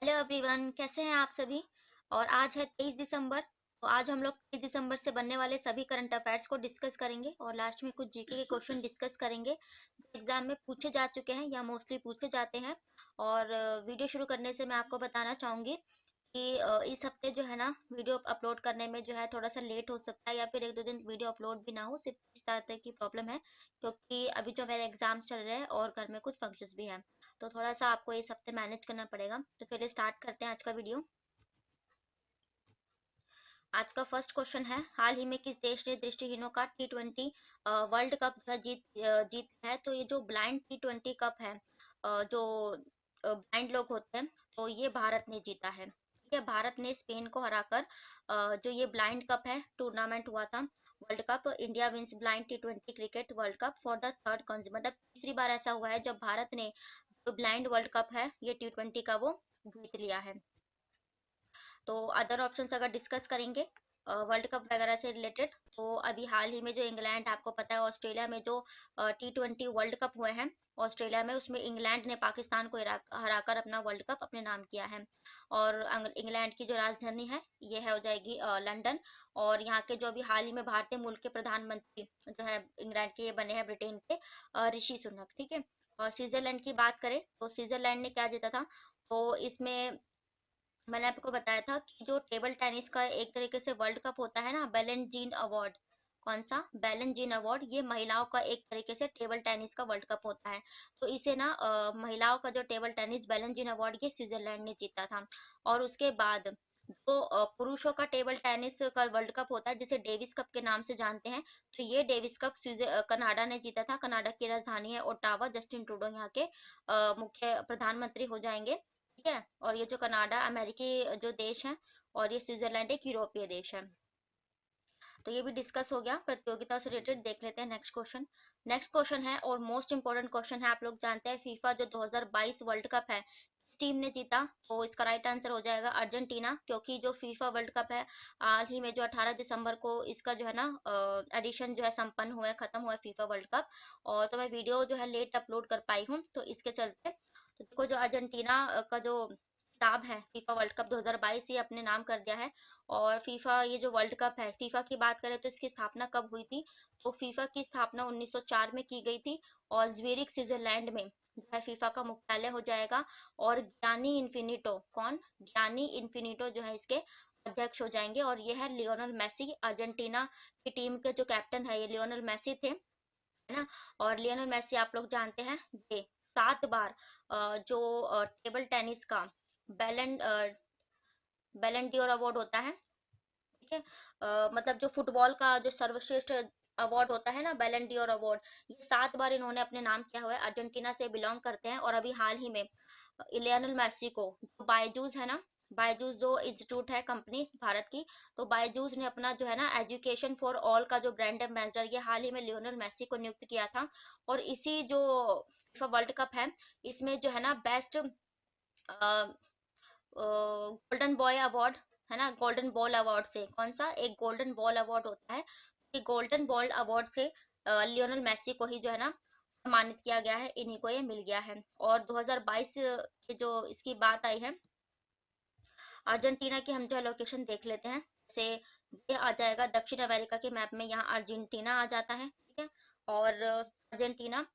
Hello everyone, कैसे हैं आप सभी। और आज है 23 दिसंबर। तो आज हम लोग 23 दिसंबर से बनने वाले सभी करंट अफेयर्स को डिस्कस करेंगे और लास्ट में कुछ जीके के क्वेश्चन डिस्कस करेंगे जो एग्जाम में पूछे जा चुके हैं या मोस्टली पूछे जाते हैं। और वीडियो शुरू करने से मैं आपको बताना चाहूंगी कि इस हफ्ते जो है ना वीडियो अपलोड करने में जो है थोड़ा सा लेट हो सकता है या फिर एक दो दिन वीडियो अपलोड भी ना हो, सिर्फ इस तरह की प्रॉब्लम है क्योंकि अभी जो मेरे एग्जाम चल रहे हैं और घर में कुछ फंक्शंस भी हैं। तो थोड़ा सा आपको इस हफ्ते मैनेज करना पड़ेगा। तो चलिए स्टार्ट करते हैं आज का वीडियो। आज का फर्स्ट क्वेश्चन है, हाल ही में किस देश ने दृष्टिहीनों का T20 वर्ल्ड कप जो है जीता है। तो ये जो ब्लाइंड T20 कप है, जो ब्लाइंड लोग होते हैं, तो ये भारत ने जीता है। ठीक है, भारत ने स्पेन को हराकर जो ये ब्लाइंड कप है टूर्नामेंट हुआ था world cup, India wins blind T20 cricket world cup for the third मतलब तीसरी बार ऐसा हुआ है जब भारत ने जो ब्लाइंड वर्ल्ड कप है ये T20 का वो जीत लिया है। तो अदर ऑप्शंस अगर डिस्कस करेंगे वर्ल्ड कप वगैरह से रिलेटेड, तो अभी हाल ही में जो इंग्लैंड, आपको पता है ऑस्ट्रेलिया में जो T20 वर्ल्ड कप हुए हैं ऑस्ट्रेलिया में, उसमें इंग्लैंड ने पाकिस्तान को हराकर अपना वर्ल्ड कप अपने नाम किया है। और इंग्लैंड की जो राजधानी है ये है हो जाएगी लंदन। और यहाँ के जो अभी हाल ही में भारतीय मूल के प्रधानमंत्री जो है इंग्लैंड के, ये बने हैं ब्रिटेन के ऋषि सुनक। ठीक है। और स्विट्जरलैंड की बात करें तो स्विट्जरलैंड ने क्या जीता था, तो इसमें मैंने आपको बताया था कि जो टेबल टेनिस का एक तरीके से वर्ल्ड कप होता है ना, बेलन जीन अवार्ड, कौन सा बेलन जीन अवार्ड, ये महिलाओं का एक तरीके से टेबल टेनिस का वर्ल्ड कप होता है। तो इसे ना महिलाओं का जो टेबल टेनिस बेलन जीन अवार्ड ये स्विट्जरलैंड ने जीता था। और उसके बाद जो पुरुषों का टेबल टेनिस का वर्ल्ड कप होता है जिसे डेविस कप के नाम से जानते हैं, तो ये डेविस कप कनाडा ने जीता था। कनाडा की राजधानी है ओटावा। जस्टिन ट्रूडो यहाँ के मुख्य प्रधानमंत्री हो जाएंगे। ठीक है। और ये जो कनाडा अमेरिकी जो देश है, और ये स्विट्जरलैंड एक यूरोपीय देश है। तो ये भी डिस्कस हो गया प्रतियोगिता से रिलेटेड। देख लेते हैं नेक्स्ट क्वेश्चन। नेक्स्ट क्वेश्चन है और मोस्ट इंपोर्टेंट क्वेश्चन है। आप लोग जानते हैं फीफा जो 2022 वर्ल्ड कप है किस टीम ने जीता, तो इसका राइट आंसर हो जाएगा अर्जेंटीना, क्योंकि जो फीफा वर्ल्ड कप है हाल ही में जो 18 दिसंबर को इसका जो है ना एडिशन जो है संपन्न हुआ है, खत्म हुआ है फीफा वर्ल्ड कप। और तो मैं वीडियो जो है लेट अपलोड कर पाई हूँ तो इसके चलते, तो देखो जो अर्जेंटीना का जो खिताब है फीफा वर्ल्ड कप 2022 ये अपने नाम कर दिया है। और फीफा ये जो वर्ल्ड कप है, फीफा की बात करें तो इसकी स्थापना कब हुई थी, तो फीफा की स्थापना 1904 में की गई थी। और ज्यूरिख स्विट्जरलैंड में जो है फीफा का मुख्यालय हो जाएगा। और ज्ञानी इन्फिनिटो, कौन, ज्ञानी इन्फिनिटो जो है इसके अध्यक्ष हो जाएंगे। और ये है लियोनल मेसी, अर्जेंटीना की टीम के जो कैप्टन है ये लियोनल मेसी थे, है ना। और लियोनल मेसी आप लोग जानते हैं ये 7 बार जो टेबल टेनिस का बैलन बैलन डी अवार्ड होता है। ठीक है। मतलब जो फुटबॉल का जो सर्वश्रेष्ठ अवार्ड होता है ना, बैलन डीर अवार्ड, ये 7 बार इन्होंने अपने नाम किया हुआ है। अर्जेंटीना से बिलोंग करते हैं। और अभी हाल ही में लियोनेल मेसी को जो बायजूस है ना, बायजूस जो इंस्टीट्यूट है कंपनी भारत की, तो बायजूस ने अपना जो है ना एजुकेशन फॉर ऑल का जो ब्रांड एम्बेसडर ये हाल ही में लियोनेल मेसी को नियुक्त किया था। और इसी जो फीफा वर्ल्ड कप है इसमें जो है ना बेस्ट गोल्डन बॉय अवार्ड, है ना, गोल्डन बॉल अवार्ड से, कौन सा, एक गोल्डन बॉल अवार्ड होता है, ये गोल्डन बॉल अवार्ड से लियोनेल मेसी को ही जो है ना सम्मानित किया गया है, इन्हीं को ये मिल गया है। और 2022 के जो इसकी बात आई है अर्जेंटीना की, हम जो लोकेशन देख लेते हैं, जैसे ये आ जाएगा दक्षिण अमेरिका के मैप में, यहाँ अर्जेंटीना आ जाता है। ठीक है। और अर्जेंटीना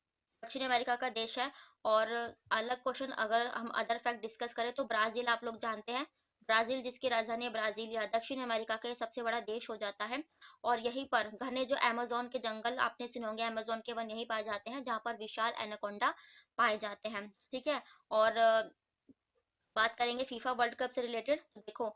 दक्षिण अमेरिका का देश है। और अलग क्वेश्चन अगर हम अदर फैक्ट डिस्कस करें तो ब्राजील आप लोग जानते हैं, ब्राजील जिसकी राजधानी है ब्राजीलिया, दक्षिण अमेरिका का ये सबसे बड़ा देश हो जाता है। और यहीं पर घने जो अमेजोन के जंगल आपने सुने होंगे, अमेजोन के वन यहीं पाए जाते हैं जहाँ पर विशाल एनाकोंडा पाए जाते हैं। ठीक है। और बात करेंगे फीफा वर्ल्ड कप से रिलेटेड, तो देखो,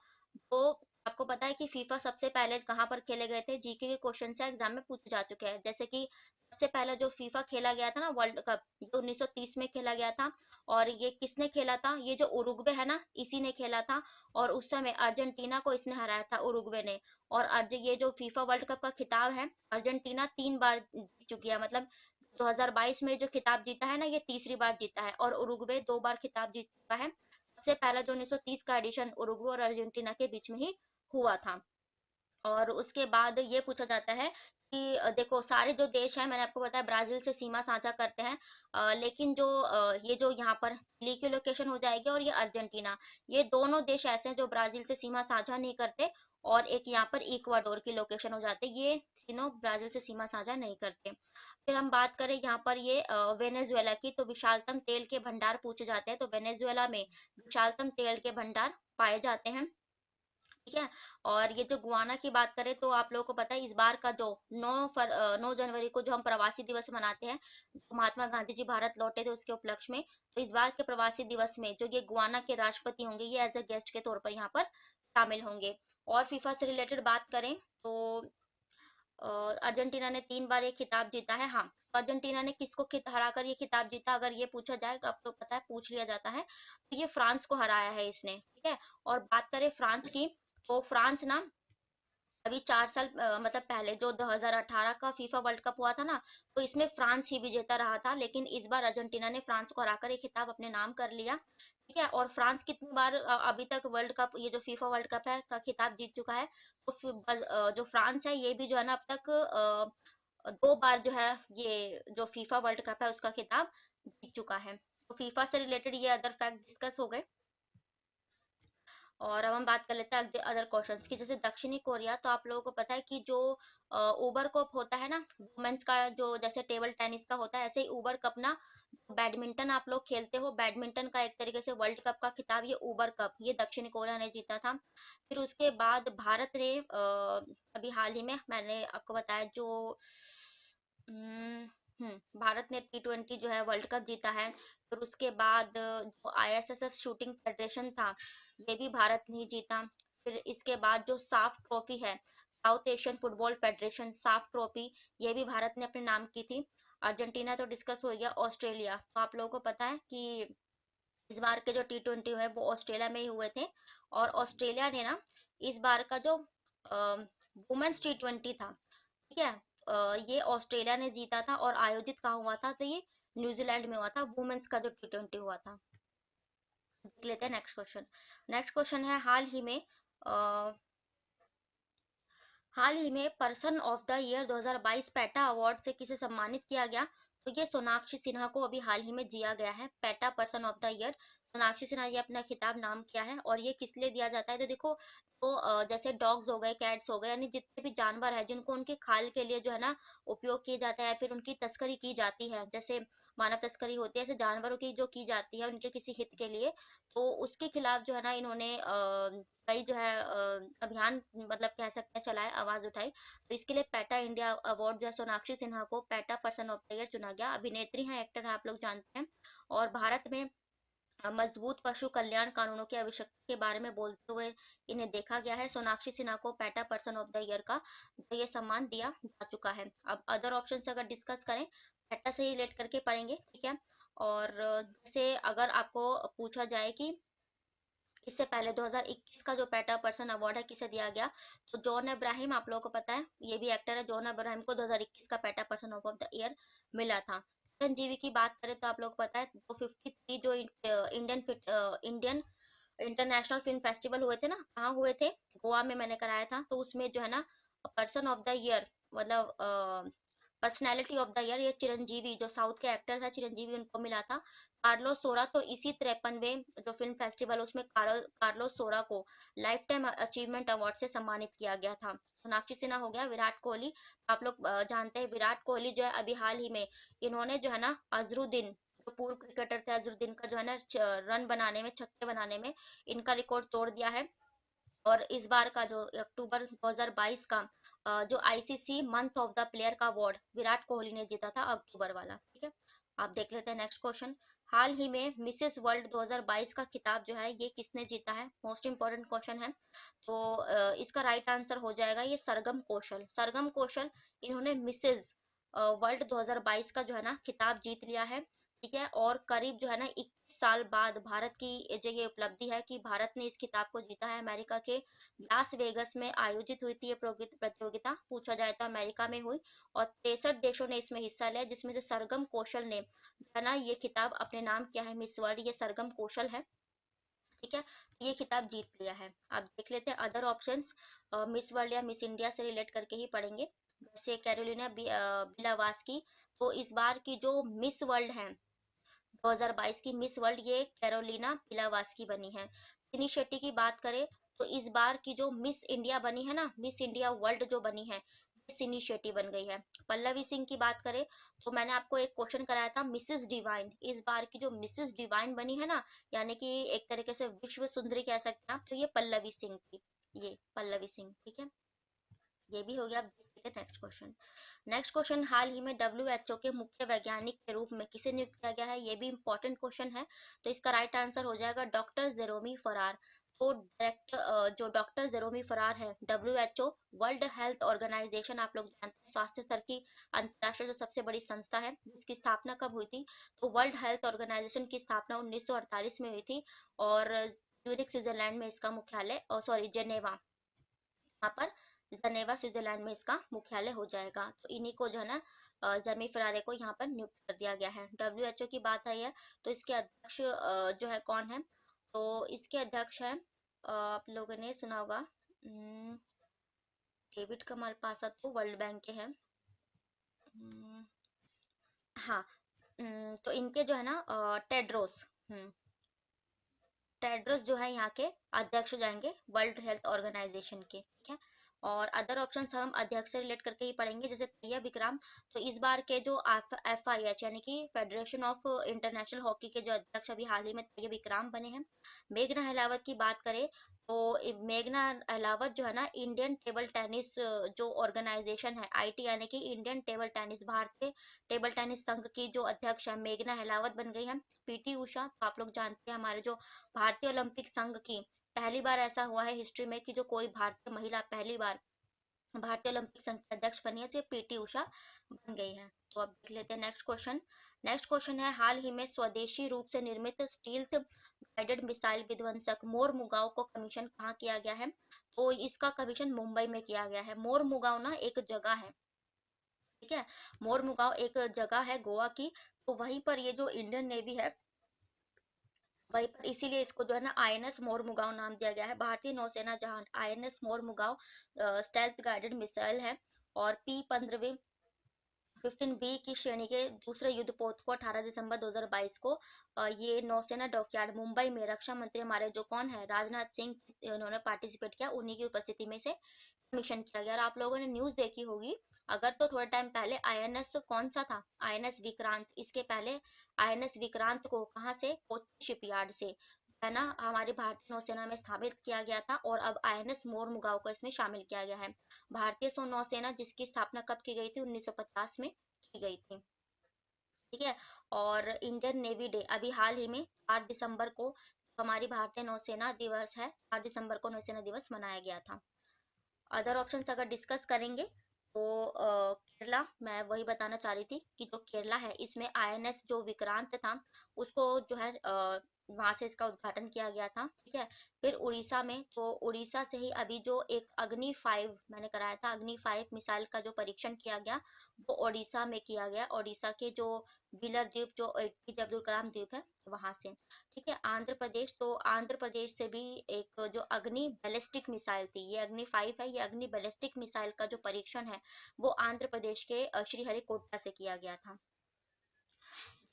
तो आपको पता है कि फीफा सबसे पहले कहाँ पर खेले गए थे, जीके के क्वेश्चन से एग्जाम में पूछे जा चुके हैं। जैसे कि सबसे पहला जो फीफा खेला गया था ना वर्ल्ड कप, ये 1930 में खेला गया था। और ये किसने खेला था, ये जो उरुग्वे है ना इसी ने खेला था। और उस समय अर्जेंटीना को इसने हराया था, उरुग्वे ने। और ये जो फीफा वर्ल्ड कप का खिताब है अर्जेंटीना 3 बार जीत चुकी है, मतलब 2022 में जो खिताब जीता है ना ये तीसरी बार जीता है। और उरुग्वे 2 बार खिताब जीत चुका है। सबसे पहला जो 1930 का एडिशन उरुग्वे और अर्जेंटीना के बीच में ही हुआ था। और उसके बाद ये पूछा जाता है कि देखो सारे जो देश हैं, मैंने आपको बताया ब्राजील से सीमा साझा करते हैं, लेकिन जो ये जो यहाँ पर चिली की लोकेशन हो जाएगी और ये अर्जेंटीना, ये दोनों देश ऐसे हैं जो ब्राजील से सीमा साझा नहीं करते, और एक यहाँ पर इक्वाडोर की लोकेशन हो जाती है, ये तीनों ब्राजील से सीमा साझा नहीं करते। फिर हम बात करें यहाँ पर ये वेनेजुएला की, तो विशालतम तेल के भंडार पूछे जाते हैं, तो वेनेजुएला में विशालतम तेल के भंडार पाए जाते हैं। ठीक है। और ये जो गुआना की बात करें तो आप लोगों को पता है इस बार का जो 9 जनवरी को जो हम प्रवासी दिवस मनाते हैं, जो महात्मा गांधी जी भारत लौटे थे उसके उपलक्ष्य में, तो इस बार के प्रवासी दिवस में जो ये गुआना के राष्ट्रपति होंगे, ये एज ए गेस्ट के तौर पर यहाँ पर शामिल होंगे। और फीफा से रिलेटेड बात करें तो अर्जेंटीना ने 3 बार ये खिताब जीता है। हाँ, तो अर्जेंटीना ने किसको हराकर ये खिताब जीता, अगर ये पूछा जाए तो आपको पता है, पूछ लिया जाता है, तो ये फ्रांस को हराया है इसने। ठीक है। और बात करें फ्रांस की, तो फ्रांस ना अभी 4 साल मतलब पहले जो 2018 का फीफा वर्ल्ड कप हुआ था ना, तो इसमें फ्रांस ही विजेता रहा था, लेकिन इस बार अर्जेंटीना ने फ्रांस को हराकर ये खिताब अपने नाम कर लिया। ठीक है। और फ्रांस कितनी बार अभी तक वर्ल्ड कप, ये जो फीफा वर्ल्ड कप है का खिताब जीत चुका है, तो जो फ्रांस है ये भी जो है ना अब तक 2 बार जो है ये जो फीफा वर्ल्ड कप है उसका खिताब जीत चुका है। तो फीफा से रिलेटेड ये अदर फैक्ट डिस्कस हो गए। और अब हम बात कर लेते हैं अदर क्वेश्चंस की, जैसे दक्षिणी कोरिया, तो आप लोगों को पता है कि जो ओबर कप होता है ना वुमेन्स का, जो जैसे टेबल टेनिस का होता है, ऐसे ही ओबर कप ना, बैडमिंटन आप लोग खेलते हो, बैडमिंटन का एक तरीके से वर्ल्ड कप का खिताब, ये ओबर कप ये दक्षिण कोरिया ने जीता था। फिर उसके बाद भारत ने अभी हाल ही में मैंने आपको बताया जो भारत ने T20 जो है वर्ल्ड कप जीता है। फिर उसके बाद जो ISSF शूटिंग फेडरेशन था, ये भी भारत ने ही जीता। फिर इसके बाद जो साफ ट्रॉफी है, साउथ एशियन फुटबॉल फेडरेशन साफ ट्रॉफी, ये भी भारत ने अपने नाम की थी। अर्जेंटीना तो डिस्कस हो गया। ऑस्ट्रेलिया, तो आप लोगों को पता है कि इस बार के जो T20 है वो ऑस्ट्रेलिया में ही हुए थे, और ऑस्ट्रेलिया ने ना इस बार का जो वुमेन्स T20 था, ठीक है, ये ऑस्ट्रेलिया ने जीता था, और आयोजित कहाँ हुआ था, तो ये न्यूजीलैंड में हुआ था, वुमेन्स का जो T20 हुआ था। देख लेते हैं नेक्स्ट क्वेश्चन। नेक्स्ट क्वेश्चन है, हाल ही में person of the year 2022 PETA award से किसे सम्मानित किया गया, तो ये सोनाक्षी सिन्हा को अभी हाल ही में दिया गया है PETA person of the year. Sonakshi Sinha ये अपना खिताब नाम किया है, और ये किस लिए दिया जाता है, तो देखो, तो जैसे डॉग्स हो गए, कैट्स हो गए, यानी जितने भी जानवर है जिनको उनके खाल के लिए जो है ना उपयोग किया जाता है, फिर उनकी तस्करी की जाती है, जैसे मानव तस्करी होती है, ऐसे जानवरों की जो की जाती है उनके किसी हित के लिए, तो उसके खिलाफ जो है ना इन्होंने कई जो है अभियान मतलब कह सकते हैं चलाए, आवाज उठाई, तो इसके लिए पेटा इंडिया अवार्ड जो है सोनाक्षी सिन्हा को PETA person of the year चुना गया। अभिनेत्री हैं, एक्टर है, आप लोग जानते हैं। और भारत में मजबूत पशु कल्याण कानूनों की आवश्यकता के बारे में बोलते हुए इन्हें देखा गया है। सोनाक्षी सिन्हा को PETA person of the year का जो ये सम्मान दिया जा चुका है। अब अदर ऑप्शन से अगर डिस्कस करें, पेटा से रिलेट करके पढ़ेंगे, ठीक है। और जैसे अगर आपको पूछा जाए कि इससे पहले 2021 का जो पेटा पर्सन अवार्ड है किसे दिया गया, तो जॉन अब्राहम, आप लोगों को पता है ये भी एक्टर है, जॉन अब्राहम को 2021 का PETA person of the year मिला था। चिरंजीवी की बात करें तो आप लोग को पता है 253 जो इंडियन इंटरनेशनल फिल्म फेस्टिवल हुए थे ना, कहाँ हुए थे, गोवा में मैंने कराया था, तो उसमें जो है ना पर्सन ऑफ द ईयर मतलब पर्सनैलिटी ऑफ द ईयर ये चिरंजीवी, जो साउथ के एक्टर था चिरंजीवी, उनको मिला था। कार्लोस सोरा, तो इसी 53वें जो फिल्म फेस्टिवल उसमें कार्लोस सोरा को लाइफ टाइम अचीवमेंट अवार्ड से सम्मानित किया गया था। सोनाक्षी सिन्हा हो गया। विराट कोहली, आप लोग जानते हैं विराट कोहली जो है अभी हाल ही में इन्होंने जो है ना अजरुद्दीन, जो पूर्व क्रिकेटर थे, अजरुद्दीन का जो है ना रन बनाने में, छक्के बनाने में इनका रिकॉर्ड तोड़ दिया है। और इस बार का जो अक्टूबर 2022 का जो ICC month of the player का अवार्ड विराट कोहली ने जीता था, अक्टूबर वाला। ठीक है। आप देख लेते हैं नेक्स्ट क्वेश्चन। हाल ही में मिसेस वर्ल्ड 2022 का खिताब जो है ये किसने जीता है, मोस्ट इंपोर्टेंट क्वेश्चन है। तो इसका राइट आंसर हो जाएगा ये सरगम कौशल। सरगम कौशल, इन्होंने मिसेस वर्ल्ड 2022 का जो है ना खिताब जीत लिया है। ठीक है। और करीब जो है ना 21 साल बाद भारत की जो ये उपलब्धि है कि भारत ने इस खिताब को जीता है। अमेरिका के लास वेगस में आयोजित हुई थी ये प्रतियोगिता, पूछा जाए तो अमेरिका में हुई, और 63 देशों ने इसमें हिस्सा लिया, जिसमें से सरगम कौशल ने जो है ना ये खिताब अपने नाम किया है, मिस वर्ल्ड ये सरगम कौशल है। ठीक है। ये खिताब जीत लिया है। आप देख लेते हैं अदर ऑप्शंस, मिस वर्ल्ड या मिस इंडिया से रिलेट करके ही पढ़ेंगे। से कैरोलिना बिलावास्की। तो इस बार की जो मिस वर्ल्ड है 2022 की मिस वर्ल्ड, ये कैरोलिना पिलावास्की बनी है। सिनी शेट्टी की बात करें तो इस बार की जो मिस इंडिया बनी है ना, मिस इंडिया वर्ल्ड जो बनी है, ये सिनी शेट्टी बन गई है। पल्लवी सिंह की बात करें तो मैंने आपको एक क्वेश्चन कराया था मिसेस डिवाइन, इस बार की जो मिसेस डिवाइन बनी है ना, यानी कि एक तरीके से विश्व सुंदरी कह सकते हैं आप, तो ये पल्लवी सिंह थी, ये पल्लवी सिंह, ठीक है। ये भी हो गया। अब देखते हैं नेक्स्ट क्वेश्चन। नेक्स्ट क्वेश्चन, हाल ही में डब्ल्यूएचओ के मुख्य वैज्ञानिक के रूप में किसे नियुक्त किया गया है, ये भी इंपॉर्टेंट क्वेश्चन है। तो इसका राइट आंसर हो जाएगा डॉक्टर जेरोमी फरार। तो डायरेक्ट जो डॉक्टर जेरोमी फरार है, डब्ल्यूएचओ वर्ल्ड हेल्थ ऑर्गेनाइजेशन, आप लोग जानते हैं स्वास्थ्य स्तर की अंतर्राष्ट्रीय जो सबसे बड़ी संस्था है, जिसकी स्थापना कब हुई थी, तो वर्ल्ड हेल्थ ऑर्गेनाइजेशन की स्थापना 1948 में हुई थी। और ज्यूरिख स्विट्जरलैंड में इसका मुख्यालय, सॉरी जेनेवा, यहाँ पर जनेवा स्विट्जरलैंड में इसका मुख्यालय हो जाएगा। तो इन्हीं को जो है ना जेमी फरारे को यहाँ पर नियुक्त कर दिया गया है। डब्ल्यूएचओ की बात आई है तो इसके अध्यक्ष जो है कौन है, तो इसके अध्यक्ष हैं आप लोगों ने सुना होगा डेविड कमाल पासा, तो वर्ल्ड बैंक के हैं। अम, हाँ, तो इनके जो है ना टेड्रोस, टेड्रोस जो है यहाँ के अध्यक्ष हो जाएंगे वर्ल्ड हेल्थ ऑर्गेनाइजेशन के, ठीक है। और अदर ऑप्शंस हम अध्यक्ष से रिलेट करके ही पढ़ेंगे, जैसे तैयब विक्राम। तो इस बार के जो FIH यानी कि फेडरेशन ऑफ इंटरनेशनल हॉकी के जो अध्यक्ष अभी हाल ही में तैयब विक्राम बने हैं। मेघना अहलावत की बात करें तो मेघना अहलावत जो है ना इंडियन टेबल टेनिस जो ऑर्गेनाइजेशन है IT, यानी कि इंडियन टेबल टेनिस, भारतीय टेबल टेनिस संघ की जो अध्यक्ष है मेघना अहलावत बन गई है। पीटी उषा, तो आप लोग जानते हैं हमारे जो भारतीय ओलंपिक संघ की, पहली बार ऐसा हुआ है हिस्ट्री में कि जो कोई भारतीय महिला पहली बार भारतीय ओलंपिक संघ की अध्यक्ष बनी है, तो ये पीटी उषा बन गई है। तो अब देख लेते हैं नेक्स्ट क्वेश्चन। नेक्स्ट क्वेश्चन है, हाल ही में स्वदेशी रूप से निर्मित स्टील्थ गाइडेड मिसाइल विध्वंसक मोरमुगाव को कमीशन कहाँ किया गया है, तो इसका कमीशन मुंबई में किया गया है। मोरमुगाव ना एक जगह है, ठीक है, मोरमुगाव एक जगह है गोवा की। तो वहीं पर ये जो इंडियन नेवी है वहीं पर, इसीलिए इसको जो है ना INS मोरमुगाव नाम दिया गया है। भारतीय नौसेना जहाज INS मोरमुगाव स्टेल्थ गाइडेड मिसाइल है, और P-15 15B की श्रेणी के दूसरे युद्धपोत को 18 दिसंबर 2022 को ये नौसेना डॉकयार्ड मुंबई में रक्षा मंत्री हमारे जो कौन है राजनाथ सिंह, उन्होंने पार्टिसिपेट किया, उन्हीं की उपस्थिति में से कमीशन किया गया। और आप लोगों ने न्यूज देखी होगी अगर, तो थोड़ा टाइम पहले INS कौन सा था, INS विक्रांत, इसके पहले INS विक्रांत को कहाँ से, कोच्चि शिपयार्ड से है ना हमारी भारतीय नौसेना में स्थापित किया गया था, और अब INS मोरमुगाव को इसमें शामिल किया गया है। भारतीय सौ नौसेना जिसकी स्थापना कब की गई थी, 1950 में की गई थी, ठीक है। और इंडियन नेवी डे अभी हाल ही में 8 दिसंबर को हमारी भारतीय नौसेना दिवस है, 8 दिसंबर को नौसेना दिवस मनाया गया था। अदर ऑप्शंस अगर डिस्कस करेंगे तो केरला, मैं वही बताना चाह रही थी कि जो केरला है इसमें INS जो विक्रांत था उसको जो है वहां से इसका उद्घाटन किया गया था, ठीक है। फिर उड़ीसा में, तो उड़ीसा से ही अभी जो एक अग्नि 5 मैंने कराया था, अग्नि 5 मिसाइल का जो परीक्षण किया गया वो उड़ीसा में किया गया, उड़ीसा के जो व्हीलर द्वीप जो APJ अब्दुल कलाम द्वीप है वहां से, ठीक है। आंध्र प्रदेश, तो आंध्र प्रदेश से भी एक जो अग्नि बैलिस्टिक मिसाइल थी, ये अग्नि 5 है, ये अग्नि बैलिस्टिक मिसाइल का जो परीक्षण है वो आंध्र प्रदेश के श्रीहरिकोटा से किया गया था।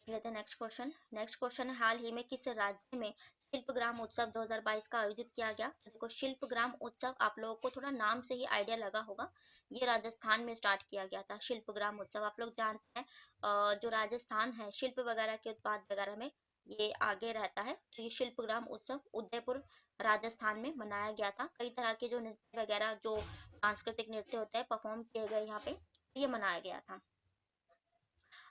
लेते हैं नेक्स्ट क्वेश्चन। नेक्स्ट क्वेश्चन है, हाल ही में किस राज्य में शिल्पग्राम उत्सव 2022 का आयोजित किया गया, तो देखो शिल्पग्राम उत्सव आप लोगों को थोड़ा नाम से ही आइडिया लगा होगा, ये राजस्थान में स्टार्ट किया गया था। शिल्पग्राम उत्सव आप लोग जानते हैं जो राजस्थान है शिल्प वगैरह के उत्पाद वगैरह में ये आगे रहता है, तो ये शिल्पग्राम उत्सव उदयपुर राजस्थान में मनाया गया था। कई तरह के जो नृत्य वगैरह जो सांस्कृतिक नृत्य होते हैं परफॉर्म किए गए यहाँ पे, ये मनाया गया था।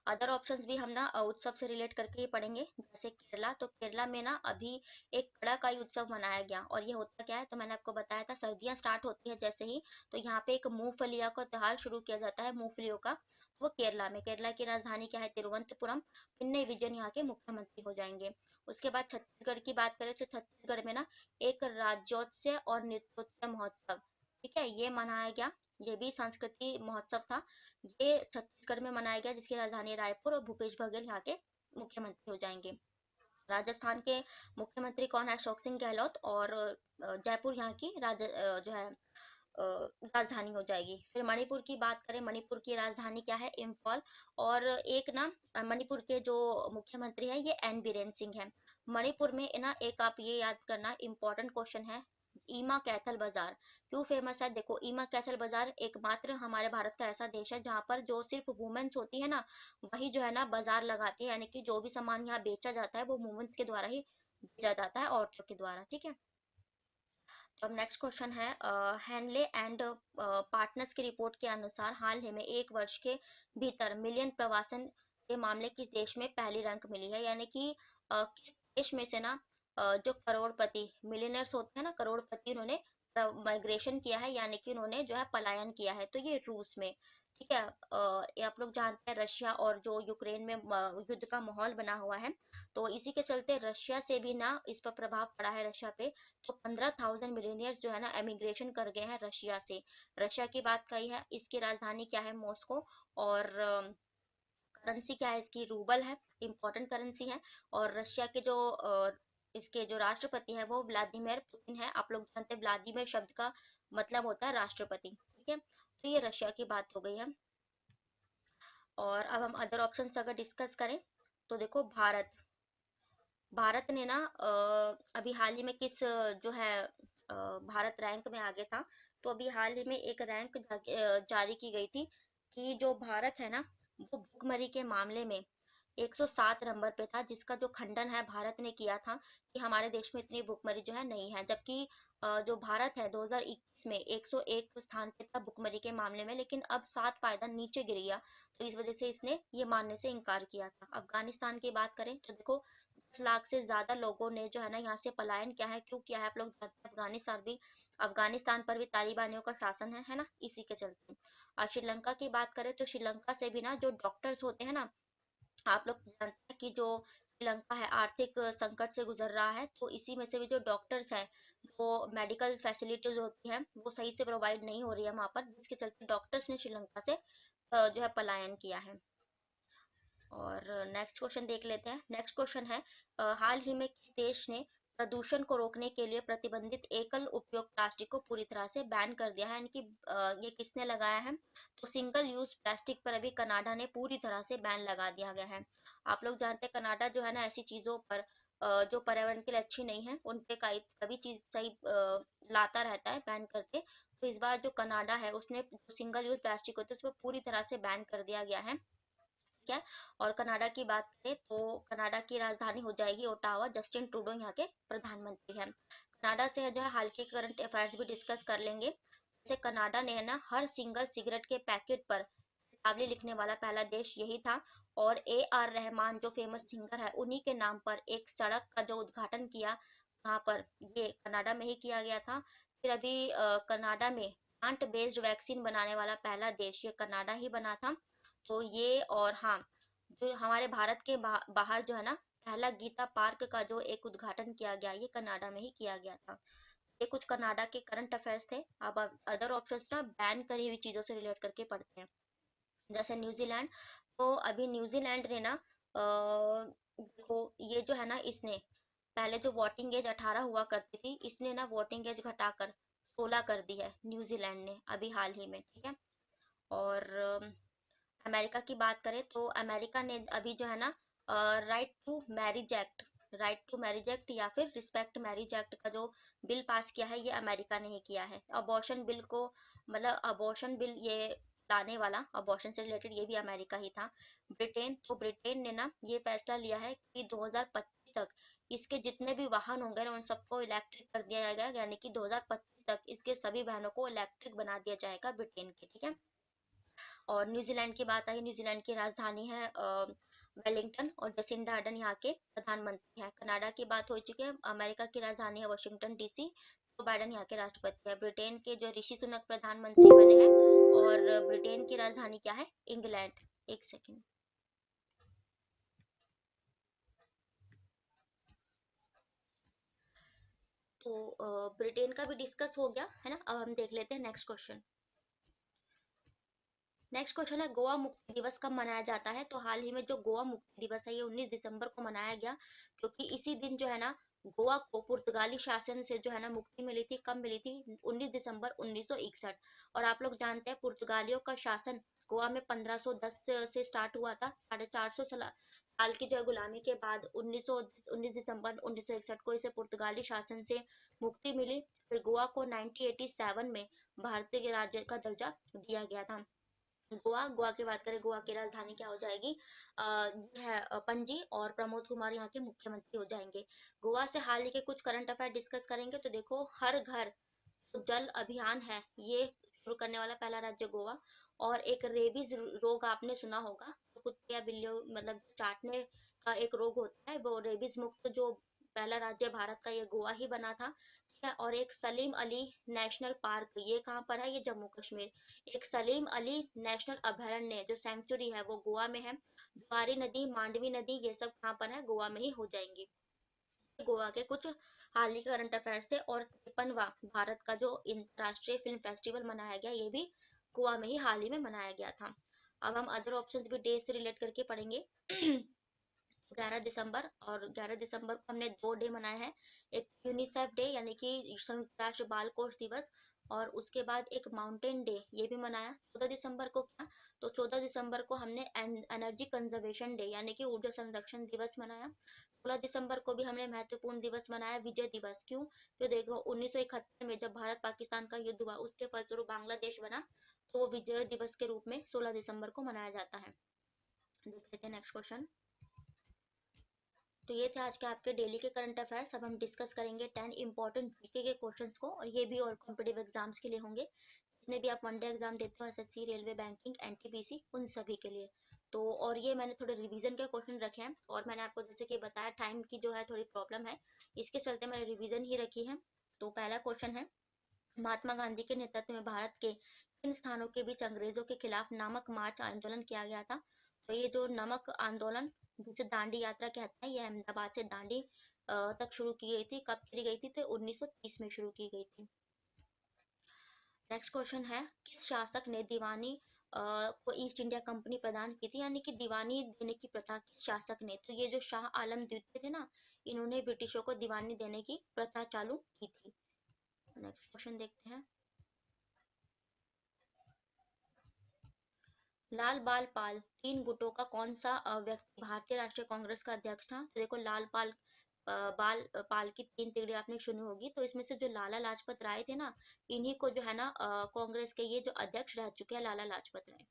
अदर ऑप्शंस भी हम ना उत्सव से रिलेट करके ही पढ़ेंगे, जैसे केरला, तो केरला में ना अभी एक कड़ाकाई उत्सव मनाया गया, और ये होता क्या है, तो मैंने आपको बताया था सर्दियां स्टार्ट होती है जैसे ही, तो यहाँ पे एक मूंगफलिया का त्योहार शुरू किया जाता है, मूंगफलियों का। वो केरला में, केरला की राजधानी क्या है, तिरुवनंतपुरम। पिनई विजयन यहाँ के मुख्यमंत्री हो जाएंगे। उसके बाद छत्तीसगढ़ की बात करें तो छत्तीसगढ़ में ना एक राज्योत्सव और नृत्योत्सव महोत्सव, ठीक है, ये मनाया गया। ये भी संस्कृति महोत्सव था, ये छत्तीसगढ़ में मनाया गया, जिसकी राजधानी रायपुर, और भूपेश बघेल यहाँ के मुख्यमंत्री हो जाएंगे। राजस्थान के मुख्यमंत्री कौन है, अशोक सिंह गहलोत, और जयपुर यहाँ की जो है राजधानी हो जाएगी। फिर मणिपुर की बात करें, मणिपुर की राजधानी क्या है? इम्फाल। और एक ना मणिपुर के जो मुख्यमंत्री है ये एन बीरेन सिंह है। मणिपुर में ना एक आप ये याद करना, इम्पोर्टेंट क्वेश्चन है, ईमा कैथल बाजार क्यों फेमस है? देखो, ईमा कैथल बाजार एकमात्र हमारे भारत का ऐसा देश है जहाँ पर जो सिर्फ वुमेन्स होती है ना, वही जो है ना बाजार लगाती है, यानी कि जो भी सामान यहाँ बेचा जाता है वो वुमेन्स के द्वारा ही बेचा जाता है, औरतों के द्वारा, ठीक है। अब नेक्स्ट क्वेश्चन है, हैंडले एंड पार्टनर्स की रिपोर्ट के अनुसार हाल ही में एक वर्ष के भीतर मिलियन प्रवासन के मामले किस देश में पहली रैंक मिली है? यानी कि किस देश में से ना जो करोड़पति मिलियनर्स होते हैं ना, करोड़पति, उन्होंने माइग्रेशन किया है, यानी कि उन्होंने जो है पलायन किया है, तो ये रूस में, ठीक है। ये आप लोग जानते हैं रशिया और जो यूक्रेन में युद्ध का माहौल बना हुआ है, तो इसी के चलते रशिया से भी ना इस पर प्रभाव पड़ा है, रशिया पे। तो 15,000 मिलीनियर्स जो है ना एमिग्रेशन कर गए हैं रशिया से। रशिया की बात कही है, इसकी राजधानी क्या है? मॉस्को। और करेंसी क्या है इसकी? रूबल है, इंपॉर्टेंट करेंसी है। और रशिया के जो इसके जो राष्ट्रपति है वो व्लादिमीर पुतिन है। आप लोग जानते हैं व्लादिमीर शब्द का मतलब होता है राष्ट्रपति, ठीक है। तो ये रशिया की बात हो गई है। और अब हम अदर ऑप्शंस अगर डिस्कस करें, तो देखो, भारत। भारत ने ना अभी हाल ही में किस जो है भारत रैंक में आगे था। तो अभी हाल ही में एक रैंक जारी की गई थी कि जो भारत है ना, वो भुखमरी के मामले में 107 नंबर पे था, जिसका जो खंडन है भारत ने किया था कि हमारे देश में इतनी भुखमरी जो है नहीं है। जबकि जो भारत है 2021 में 101 स्थान पे था भुखमरी के मामले में, लेकिन अब 7 पायदान नीचे गिर गया। तो इस वजह से इसने ये मानने से इनकार किया था। अफगानिस्तान की बात करें तो देखो, 10 लाख से ज्यादा लोगों ने जो है ना यहाँ से पलायन किया है। क्यों किया है? आप लोग जानते हैं, अफगानिस्तान पर भी तालिबानियों का शासन है ना, इसी के चलते। और श्रीलंका की बात करें तो श्रीलंका से भी ना जो डॉक्टर्स होते हैं ना, आप लोग जानते हैं कि जो श्रीलंका है आर्थिक संकट से गुजर रहा है, तो इसी में से भी जो डॉक्टर्स हैं, वो मेडिकल फैसिलिटीज होती हैं वो सही से प्रोवाइड नहीं हो रही है वहाँ पर, जिसके चलते डॉक्टर्स ने श्रीलंका से जो है पलायन किया है। और नेक्स्ट क्वेश्चन देख लेते हैं। नेक्स्ट क्वेश्चन है, हाल ही में किस देश ने प्रदूषण को रोकने के लिए प्रतिबंधित एकल उपयोग प्लास्टिक को पूरी तरह से बैन कर दिया है? यानी कि ये किसने लगाया है? तो सिंगल यूज प्लास्टिक पर अभी कनाडा ने पूरी तरह से बैन लगा दिया गया है। आप लोग जानते हैं कनाडा जो है ना ऐसी चीजों पर जो पर्यावरण के लिए अच्छी नहीं है उन पे कभी चीज सही लाता रहता है बैन करके। तो इस बार जो कनाडा है उसने सिंगल यूज प्लास्टिक होता है उसको पूरी तरह से बैन कर दिया गया है, ठीक है। और कनाडा की बात करें तो कनाडा की राजधानी हो जाएगी ओटावा। जस्टिन ट्रूडो यहाँ के प्रधानमंत्री हैं। कनाडा से जो है हाल के करंट अफेयर्स भी डिस्कस कर लेंगे। जैसे कनाडा ने है ना हर सिंगल सिगरेट के पैकेट पर चेतावनी लिखने वाला पहला देश यही था। और A R रहमान जो फेमस सिंगर है, उन्हीं के नाम पर एक सड़क का जो उद्घाटन किया वहाँ पर, ये कनाडा में ही किया गया था। फिर अभी कनाडा में प्लांट बेस्ड वैक्सीन बनाने वाला पहला देश ये कनाडा ही बना था। तो ये, और हाँ, जो हमारे भारत के बाहर जो है ना पहला गीता पार्क का जो एक उद्घाटन किया गया, ये कनाडा में ही किया गया था। ये कुछ कनाडा के करंट अफेयर्स थे। अब अदर ऑप्शंस ना बैन करी हुई चीजों से रिलेट करके पढ़ते हैं। जैसे न्यूजीलैंड। तो अभी न्यूजीलैंड ने ना देखो, ये जो है ना इसने पहले जो वोटिंग एज 18 हुआ करती थी, इसने ना वोटिंग एज घटाकर 16 कर दी है न्यूजीलैंड ने अभी हाल ही में, ठीक है। और अमेरिका की बात करें तो अमेरिका ने अभी जो है ना राइट टू मैरिज एक्ट या फिर रिस्पेक्ट मैरिज एक्ट का जो बिल पास किया है, ये अमेरिका ने ही किया है। अबॉर्शन बिल को, मतलब अबॉर्शन बिल ये लाने वाला, अबॉर्शन से रिलेटेड, ये भी अमेरिका ही था। ब्रिटेन ने ना ये फैसला लिया है कि 2025 तक इसके जितने भी वाहन होंगे ना उन सबको इलेक्ट्रिक कर दिया जाएगा, यानी कि 2025 तक इसके सभी वाहनों को इलेक्ट्रिक बना दिया जाएगा ब्रिटेन के, ठीक है। और न्यूजीलैंड की बात आई, न्यूजीलैंड की राजधानी है वेलिंगटन, और जसिंडा अर्डन यहाँ के प्रधानमंत्री हैं। कनाडा की बात हो चुकी है, अमेरिका की राजधानी है वाशिंगटन डीसी, जो बाइडन यहाँ के राष्ट्रपति है। ब्रिटेन के जो ऋषि सुनक प्रधानमंत्री बने हैं। और ब्रिटेन की राजधानी क्या है? इंग्लैंड। एक सेकेंड। तो ब्रिटेन का भी डिस्कस हो गया है ना। अब हम देख लेते हैं नेक्स्ट क्वेश्चन। नेक्स्ट क्वेश्चन है, गोवा मुक्ति दिवस कब मनाया जाता है? तो हाल ही में जो गोवा मुक्ति दिवस है ये 19 दिसंबर को मनाया गया, क्योंकि इसी दिन जो है ना गोवा को पुर्तगाली शासन से जो है ना मुक्ति मिली थी, कब मिली थी? 19 दिसंबर 1961। और आप लोग जानते हैं पुर्तगालियों का शासन गोवा में 1510 से स्टार्ट हुआ था। 450 साल की जो है गुलामी के बाद 19 दिसंबर 1961 को इसे पुर्तगाली शासन से मुक्ति मिली। फिर गोवा को 1987 में भारतीय राज्य का दर्जा दिया गया था। गोवा की बात करें, गोवा की राजधानी क्या हो जाएगी? पणजी, और प्रमोद कुमार यहाँ के मुख्यमंत्री हो जाएंगे। गोवा से हाल ही के कुछ करंट अफेयर डिस्कस करेंगे। तो देखो, हर घर जो जल अभियान है, ये शुरू करने वाला पहला राज्य गोवा। और एक रेबीज रोग आपने सुना होगा, तो कुत्ते या बिल्लियों मतलब चाटने का एक रोग होता है, वो रेबीज मुक्त जो पहला राज्य भारत का ये गोवा ही बना था। ठीक है। और एक सलीम अली नेशनल पार्क, ये कहाँ पर है? ये जम्मू कश्मीर। एक सलीम अली नेशनल अभयारण्य जो सेंचुरी है, वो गोवा में है। द्वारी नदी, मांडवी नदी, ये सब कहाँ पर है? गोवा में ही हो जाएंगी। गोवा के कुछ हाल ही करंट अफेयर्स थे। और 53वां भारत का जो अंतर्राष्ट्रीय फिल्म फेस्टिवल मनाया गया, ये भी गोवा में ही हाल ही में मनाया गया था। अब हम अदर ऑप्शंस भी डे से रिलेट करके पढ़ेंगे। 11 दिसंबर, और 11 दिसंबर को हमने दो डे मनाए हैं। एक यूनिसेफ डे यानी कि संयुक्त राष्ट्र बाल कोष दिवस, और उसके बाद एक माउंटेन डे ये भी मनाया। 14 दिसंबर को क्या? तो 14 दिसंबर को हमने एनर्जी कंजर्वेशन डे यानी कि ऊर्जा संरक्षण दिवस मनाया। 16 दिसंबर को भी हमने महत्वपूर्ण दिवस मनाया, विजय दिवस। क्यों? तो देखो, 1971 में जब भारत पाकिस्तान का युद्ध हुआ, उसके फलस्वरूप बांग्लादेश बना, तो वो विजय दिवस के रूप में 16 दिसंबर को मनाया जाता है। देख लेते हैं नेक्स्ट क्वेश्चन। तो ये थे आज के आपके डेली के करंट अफेयर्स। अब हम डिस्कस करेंगे 10 इंपॉर्टेंट जीके के क्वेश्चंस को, और ये भी और कॉम्पिटिटिव एग्जाम्स के लिए होंगे, जितने भी आप वनडे एग्जाम देते हो, एसएससी, रेलवे, बैंकिंग, एनटीपीसी, उन सभी के लिए। तो और ये मैंने थोड़े रिवीजन के क्वेश्चन रखे हैं, और मैंने आपको जैसे कि बताया टाइम की जो है थोड़ी प्रॉब्लम है, इसके चलते मैंने रिवीजन ही रखी है। तो पहला क्वेश्चन है, महात्मा गांधी के नेतृत्व में भारत के किन स्थानों के बीच अंग्रेजों के खिलाफ नमक मार्च आंदोलन किया गया था? तो ये जो नमक आंदोलन, जिसे दांडी यात्रा कहते हैं, ये अहमदाबाद से दांडी तक शुरू की गई थी। कब की गई थी? तो 1930 में शुरू की गई थी। नेक्स्ट क्वेश्चन है, किस शासक ने दीवानी को ईस्ट इंडिया कंपनी प्रदान की थी? यानी कि दीवानी देने की प्रथा किस शासक ने? तो ये जो शाह आलम द्वितीय थे ना, इन्होंने ब्रिटिशों को दीवानी देने की प्रथा चालू की थी। नेक्स्ट क्वेश्चन देखते हैं, लाल बाल पाल तीन गुटों का कौन सा व्यक्ति भारतीय राष्ट्रीय कांग्रेस का अध्यक्ष था? तो देखो, लाल पाल पाल की तीन तिगड़ी आपने सुनी होगी, तो इसमें से जो लाला लाजपत राय थे ना, इन्हीं को जो है ना कांग्रेस के ये जो अध्यक्ष रह चुके हैं, लाला लाजपत राय।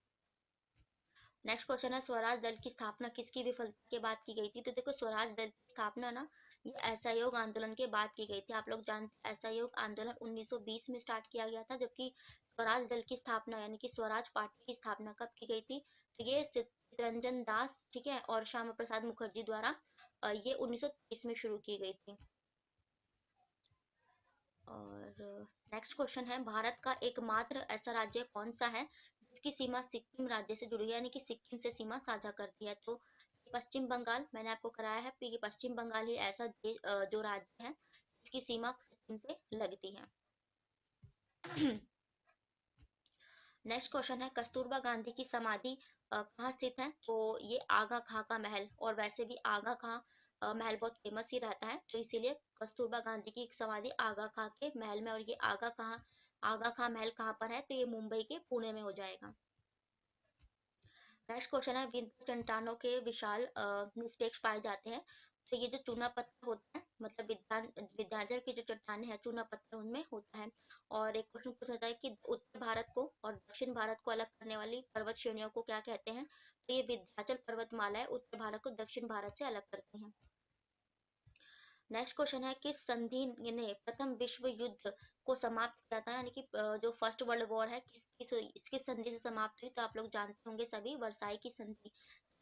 नेक्स्ट क्वेश्चन है, स्वराज दल की स्थापना किसकी विफलता के बाद की गई थी? तो देखो, स्वराज दल की स्थापना ना, ये असहयोग आंदोलन के बाद की गई थी। आप लोग जानते हैं असहयोग आंदोलन 1920 में स्टार्ट किया गया था, जबकि स्वराज दल की स्थापना यानी कि स्वराज पार्टी की स्थापना कब की गई थी? तो ये चित्तरंजन दास, ठीक है, और श्यामा प्रसाद मुखर्जी द्वारा ये 1930 में शुरू की गई थी। और नेक्स्ट क्वेश्चन है, भारत का एकमात्र ऐसा राज्य कौन सा है जिसकी सीमा सिक्किम राज्य से जुड़ी है, यानी कि सिक्किम से सीमा साझा करती है? तो पश्चिम बंगाल, मैंने आपको कराया है कि पश्चिम बंगाल ही ऐसा जो राज्य है जिसकी सीमा सिक्किम से लगती है। नेक्स्ट क्वेश्चन है, कस्तूरबा गांधी की समाधि कहाँ स्थित है? तो ये आगा खां का महल, और वैसे भी आगा खां महल बहुत फेमस ही रहता है, तो इसीलिए कस्तूरबा गांधी की समाधि आगा खां के महल में। और ये आगा खां महल कहाँ पर है? तो ये मुंबई के पुणे में हो जाएगा। नेक्स्ट क्वेश्चन है, विभिन्न चट्टानों के विशाल निरपेक्ष पाए जाते हैं। तो ये जो चूना पत्थर होता है, मतलब विंध्याचल की जो चट्टानें हैं, चूना पत्थर उनमें होता है। और एक क्वेश्चन पूछा जाता है कि उत्तर भारत को और दक्षिण भारत को अलग करने वाली पर्वत श्रेणियों को क्या कहते हैं? तो ये विंध्याचल पर्वतमाला है, उत्तर भारत को दक्षिण भारत से अलग करते हैं। नेक्स्ट क्वेश्चन है, किस संधि ने प्रथम विश्व युद्ध को समाप्त किया था? यानी कि जो फर्स्ट वर्ल्ड वॉर है, किस संधि से समाप्त हुई? तो आप लोग जानते होंगे सभी, वर्साई की संधि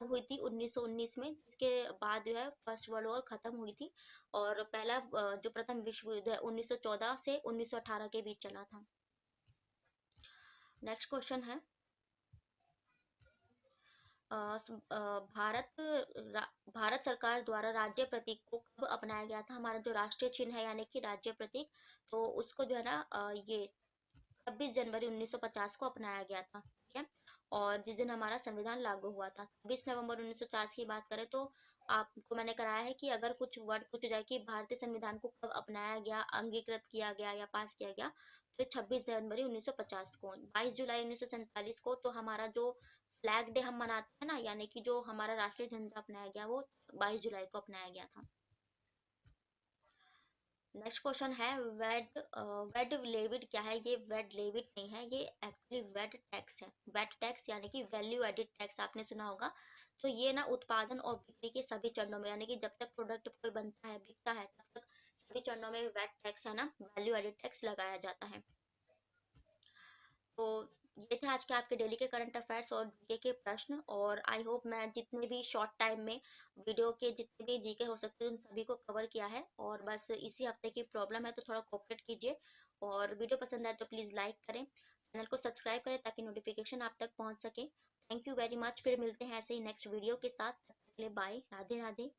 हुई थी 1919 में। इसके बाद जो है फर्स्ट वर्ल्ड वॉर खत्म हुई थी, और पहला जो प्रथम विश्व युद्ध है 1914 से 1918 के बीच चला था। नेक्स्ट क्वेश्चन है, अ, भारत सरकार द्वारा राज्य प्रतीक को कब अपनाया गया था? हमारा जो राष्ट्रीय चिन्ह है यानी कि राज्य प्रतीक, तो उसको जो है ना ये 26 जनवरी 1950 को अपनाया गया था। ठीक है। और जिस दिन हमारा संविधान लागू हुआ था, 20 नवंबर 1950 की बात करें तो आपको मैंने कराया है कि अगर कुछ वर्ड पूछ जाए कि भारतीय संविधान को कब अपनाया गया, अंगीकृत किया गया या पास किया गया, तो 26 जनवरी 1950 को। 22 जुलाई 1947 को तो हमारा जो फ्लैग डे हम मनाते हैं ना, यानी कि जो हमारा राष्ट्रीय झंडा अपनाया गया, वो 22 जुलाई को अपनाया गया था। नेक्स्ट क्वेश्चन है वेट। वेट लेविड क्या है? ये वेट लेविड नहीं है, ये एक्चुअली वेट टैक्स है। वेट टैक्स यानी कि वैल्यू एडिड टैक्स, आपने सुना होगा। तो ये ना उत्पादन और बिक्री के सभी चरणों में, यानी कि जब तक प्रोडक्ट कोई बनता है, बिकता है, तब तक सभी चरणों में वेट टैक्स है ना, वैल्यू एडिड टैक्स लगाया जाता है। तो ये थे आज के आपके डेली के करंट अफेयर्स और जीके के प्रश्न। और आई होप मैं जितने भी शॉर्ट टाइम में वीडियो के जितने भी जीके हो सकते हैं उन सभी को कवर किया है। और बस इसी हफ्ते की प्रॉब्लम है, तो थोड़ा कोऑपरेट कीजिए। और वीडियो पसंद आए तो प्लीज़ लाइक करें, चैनल को सब्सक्राइब करें ताकि नोटिफिकेशन आप तक पहुंच सके। Thank you very much. फिर मिलते हैं ऐसे ही नेक्स्ट वीडियो के साथ। तब तक के लिए बाय, राधे राधे।